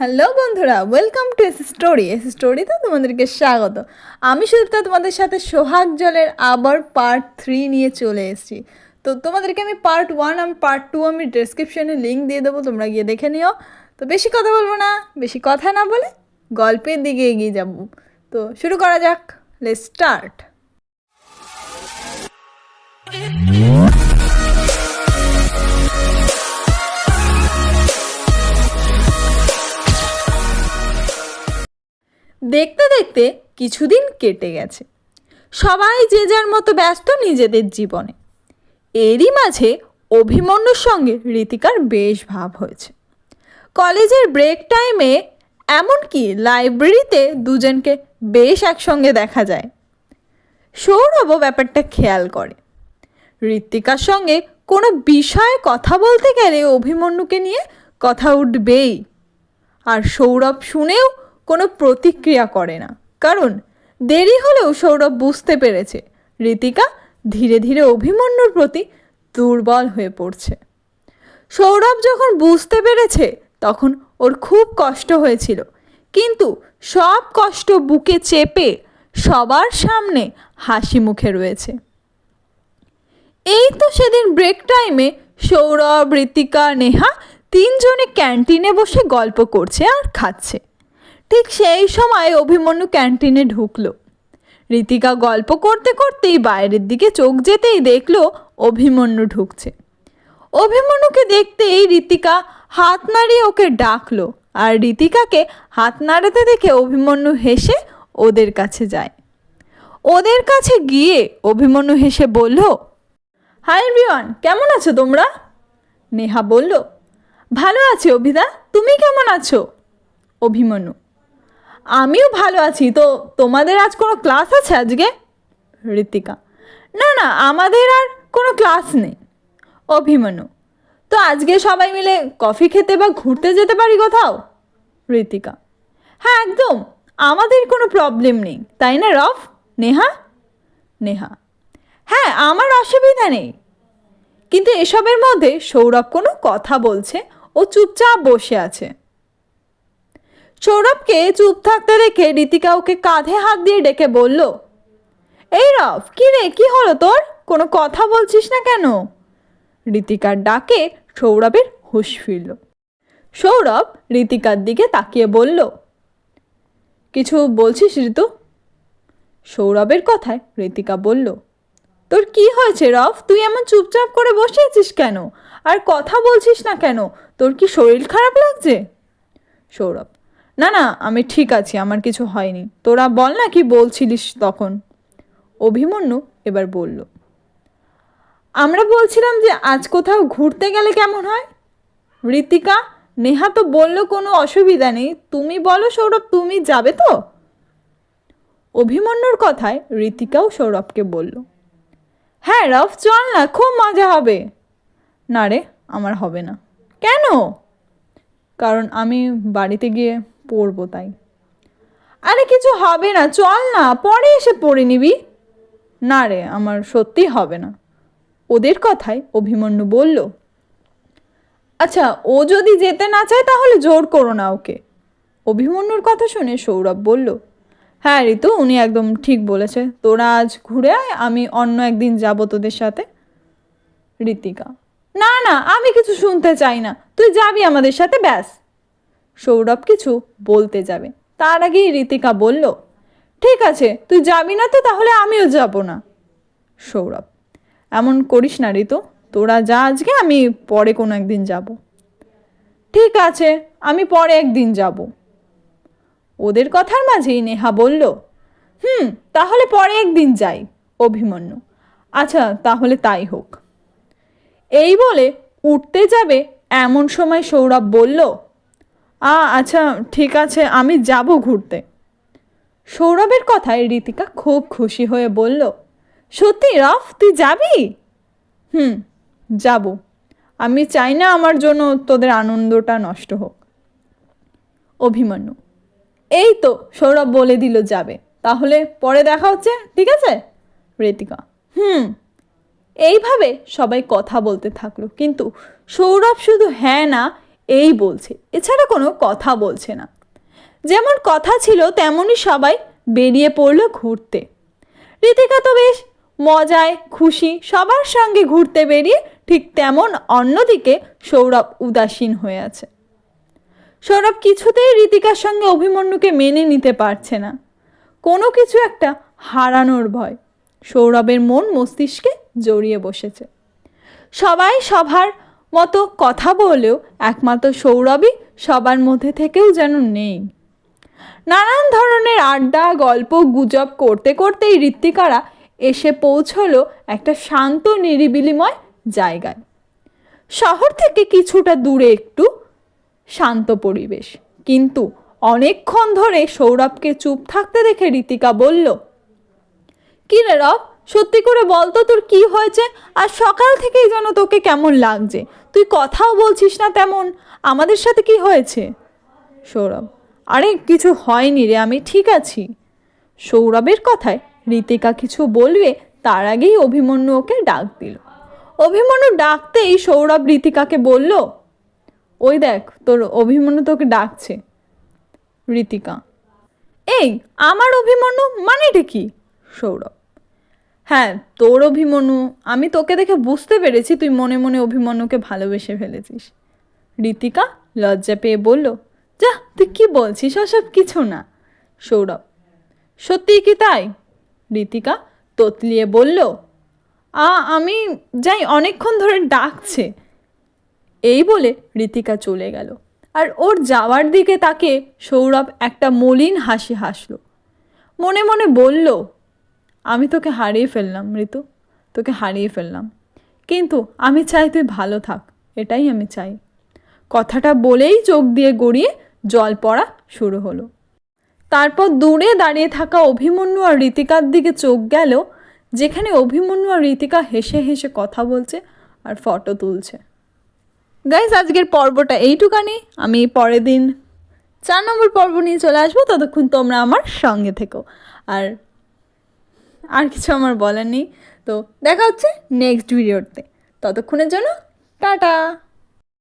Hello বন্ধুরা, welcome to S স্টোরিতে তোমাদেরকে স্বাগত। আমি সুদীপ্তা তোমাদের সাথে সোহাগ জলের আবার পার্ট 3 নিয়ে চলে এসেছি। তো তোমাদেরকে আমি পার্ট 1 আর পার্ট 2 আমি ডেসক্রিপশনে লিঙ্ক দিয়ে দেবো, তোমরা গিয়ে দেখে নিও। তো বেশি কথা বলবো না, বেশি কথা না বলে গল্পের দিকে এগিয়ে যাব। তো শুরু করা যাক, লেটস স্টার্ট। দেখতে দেখতে কিছুদিন কেটে গেছে, সবাই যে যার মতো ব্যস্ত নিজেদের জীবনে। এরই মাঝে অভিমন্যুর সঙ্গে ঋতিকার বেশ ভাব হয়েছে। কলেজের ব্রেক টাইমে এমনকি লাইব্রেরিতে দুজনকে বেশ একসঙ্গে দেখা যায়। সৌরভও ব্যাপারটা খেয়াল করে। ঋতিকার সঙ্গে কোনো বিষয়ে কথা বলতে গেলে অভিমন্যুকে নিয়ে কথা উঠবেই, আর সৌরভ শুনেও কোনো প্রতিক্রিয়া করে না। কারণ দেরি হলেও সৌরভ বুঝতে পেরেছে ঋতিকা ধীরে ধীরে অভিমন্যুর প্রতি দুর্বল হয়ে পড়ছে। সৌরভ যখন বুঝতে পেরেছে তখন ওর খুব কষ্ট হয়েছিল, কিন্তু সব কষ্ট বুকে চেপে সবার সামনে হাসি মুখে রয়েছে। এই তো সেদিন ব্রেক টাইমে সৌরভ, ঋতিকা, নেহা তিনজনে ক্যান্টিনে বসে গল্প করছে আর খাচ্ছে। ঠিক সেই সময় অভিমন্যু ক্যান্টিনে ঢুকলো। ঋতিকা গল্প করতে করতেই বাইরের দিকে চোখ যেতেই দেখলো অভিমন্যু ঢুকছে। অভিমন্যুকে দেখতেই ঋতিকা হাত নাড়িয়ে ওকে ডাকলো, আর ঋতিকাকে হাত নাড়াতে দেখে অভিমন্যু হেসে ওদের কাছে যায়। ওদের কাছে গিয়ে অভিমন্যু হেসে বলল, হাই এভরিওয়ান, কেমন আছো তোমরা? নেহা বলল, ভালো আছি অভিদা, তুমি কেমন আছো? অভিমন্যু, আমিও ভালো আছি। তো তোমাদের আজ কোনো ক্লাস আছে আজকে? ঋতিকা, না না, আমাদের আর কোনো ক্লাস নেই। অভিমন্যু, তো আজকে সবাই মিলে কফি খেতে বা ঘুরতে যেতে পারি কোথাও? ঋতিকা, হ্যাঁ একদম, আমাদের কোনো প্রবলেম নেই, তাই না রফ? নেহা নেহা, হ্যাঁ আমার অসুবিধা নেই। কিন্তু এসবের মধ্যে সৌরভ কোনো কথা বলছে, ও চুপচাপ বসে আছে। সৌরভকে চুপ থাকতে দেখে ঋতিকা ওকে কাঁধে হাত দিয়ে ডেকে বলল, এই রফ, কি রে, কি হলো তোর? কোনো কথা বলছিস না কেন? ঋতিকার ডাকে সৌরভের হুঁশ ফিরল। সৌরভ ঋতিকার দিকে তাকিয়ে বলল, কিছু বলছিস ঋতু? সৌরভের কথায় ঋতিকা বলল, তোর কি হয়েছে রফ, তুই এমন চুপচাপ করে বসে আছিস কেন? আর কথা বলছিস না কেন? তোর কি শরীর খারাপ লাগছে? সৌরভ, না না, আমি ঠিক আছি, আমার কিছু হয়নি। তোরা বল না কি বলছিলিস তখন? অভিমন্যু এবার বলল, আমরা বলছিলাম যে আজ কোথাও ঘুরতে গেলে কেমন হয়। ঋতিকা, নেহা তো বলল কোনো অসুবিধা নেই, তুমি বলো সৌরভ, তুমি যাবে তো? অভিমন্যুর কথায় ঋতিকাও সৌরভকে বলল, হ্যাঁ রফ, চল না, খুব মজা হবে। না রে, আমার হবে না। কেন? কারণ আমি বাড়িতে গিয়ে পড়বো, তাই। আরে কিছু হবে না, চল না, পরে এসে পড়ে নিবি। না রে, আমার সত্যি হবে না। ওদের কথায় অভিমন্যু বলল, আচ্ছা ও যদি যেতে না চায় তাহলে জোর করো না ওকে। অভিমন্যুর কথা শুনে সৌরভ বলল, হ্যাঁ ঋতু, উনি একদম ঠিক বলেছে, তোরা আজ ঘুরে আয়, আমি অন্য একদিন যাব তোদের সাথে। ঋতিকা, না না, আমি কিছু শুনতে চাই না, তুই যাবি আমাদের সাথে, ব্যাস। সৌরভ কিছু বলতে যাবে, তার আগেই ঋতিকা বলল, ঠিক আছে, তুই যাবি না তো তাহলে আমিও যাব না। সৌরভ, এমন করিস না ঋতু, তোরা যা আজকে, আমি পরে কোনো একদিন যাব। ঠিক আছে, আমি পরে একদিন যাব। ওদের কথার মাঝেই নেহা বলল, তাহলে পরে একদিন যাই। অভিমন্যু, আচ্ছা তাহলে তাই হোক। এই বলে উঠতে যাবে এমন সময় সৌরভ বলল, আচ্ছা ঠিক আছে, আমি যাব ঘুরতে। সৌরভের কথায় ঋতিকা খুব খুশি হয়ে বলল, সত্যি রফ, তুই যাবি? যাব। আমি চাই না আমার জন্য তোদের আনন্দটা নষ্ট হোক। অভিমন্যু, এই তো সৌরভ বলে দিল যাবে, তাহলে পরে দেখা হচ্ছে, ঠিক আছে? ঋতিকা, এইভাবে সবাই কথা বলতে থাকলো, কিন্তু সৌরভ শুধু হ্যাঁ না এই বলছে, এছাড়া কোনো কথা বলছে না। যেমন কথা ছিল তেমনই সবাই বেরিয়ে পড়ল ঘুরতে। ঋতিকা তো বেশ মজায় খুশি সবার সঙ্গে ঘুরতে বেরিয়ে, ঠিক তেমন অন্যদিকে সৌরভ উদাসীন হয়ে আছে। সৌরভ কিছুতেই ঋতিকার সঙ্গে অভিমন্যুকে মেনে নিতে পারছে না। কোনো কিছু একটা হারানোর ভয় সৌরভের মন মস্তিষ্কে জড়িয়ে বসেছে। সবাই সবার মতো কথা বলেও একমাত্র সৌরভই সবার মধ্যে থেকেও যেন নেই। নানান ধরনের আড্ডা গল্প গুজব করতে করতেই ঋত্বিকারা এসে পৌঁছলো একটা শান্ত নিরিবিলিময় জায়গায়। শহর থেকে কিছুটা দূরে একটু শান্ত পরিবেশ, কিন্তু অনেকক্ষণ ধরে সৌরভকে চুপ থাকতে দেখে ঋতিকা বলল, কি রে রব, সত্যি করে বলতো তোর কি হয়েছে? আর সকাল থেকেই যেন তোকে কেমন লাগছে, তুই কথাও বলছিস না তেমন, আমাদের সাথে কি হয়েছে? সৌরভ, আরে কিছু হয়নি রে, আমি ঠিক আছি। সৌরভের কথায় ঋতিকা কিছু বলবে তার আগেই অভিমন্যু ওকে ডাক দিল। অভিমন্যু ডাকতেই সৌরভ ঋতিকাকে বলল, ওই দেখ তোর অভিমন্যু তোকে ডাকছে। ঋতিকা, এই আমার অভিমন্যু মানেটা কি? সৌরভ, হ্যাঁ তোর অভিমন্যু, আমি তোকে দেখে বুঝতে পেরেছি তুই মনে মনে অভিমন্যুকে ভালোবেসে ফেলেছিস। ঋতিকা লজ্জা পেয়ে বলল, যা তুই কি বলছিস, ওসব কিছু না। সৌরভ, সত্যিই কি তাই? ঋতিকা তোতলিয়ে বলল, আমি যাই, অনেকক্ষণ ধরে ডাকছে। এই বলে ঋতিকা চলে গেল, আর ওর যাওয়ার দিকে তাকে সৌরভ একটা মলিন হাসি হাসল। মনে মনে বলল, আমি তোকে হারিয়ে ফেললাম ঋতু, তোকে হারিয়ে ফেললাম, কিন্তু আমি চাই তুই ভালো থাক, এটাই আমি চাই। কথাটা বলেই চোখ দিয়ে গড়িয়ে জল পড়া শুরু হলো। তারপর দূরে দাঁড়িয়ে থাকা অভিমন্যু আর ঋতিকার দিকে চোখ গেল, যেখানে অভিমন্যু আর ঋতিকা হেসে হেসে কথা বলছে আর ফটো তুলছে। গাইস, আজকের পর্বটা এইটুকানি। আমি পরের দিন 4 নম্বর পর্ব নিয়ে চলে আসবো, ততক্ষণ তোমরা আমার সঙ্গে থেকো। আর কিছু আমার বলার নেই, তো দেখা হচ্ছে নেক্সট ভিডিওতে। ততক্ষণের জন্য টাটা।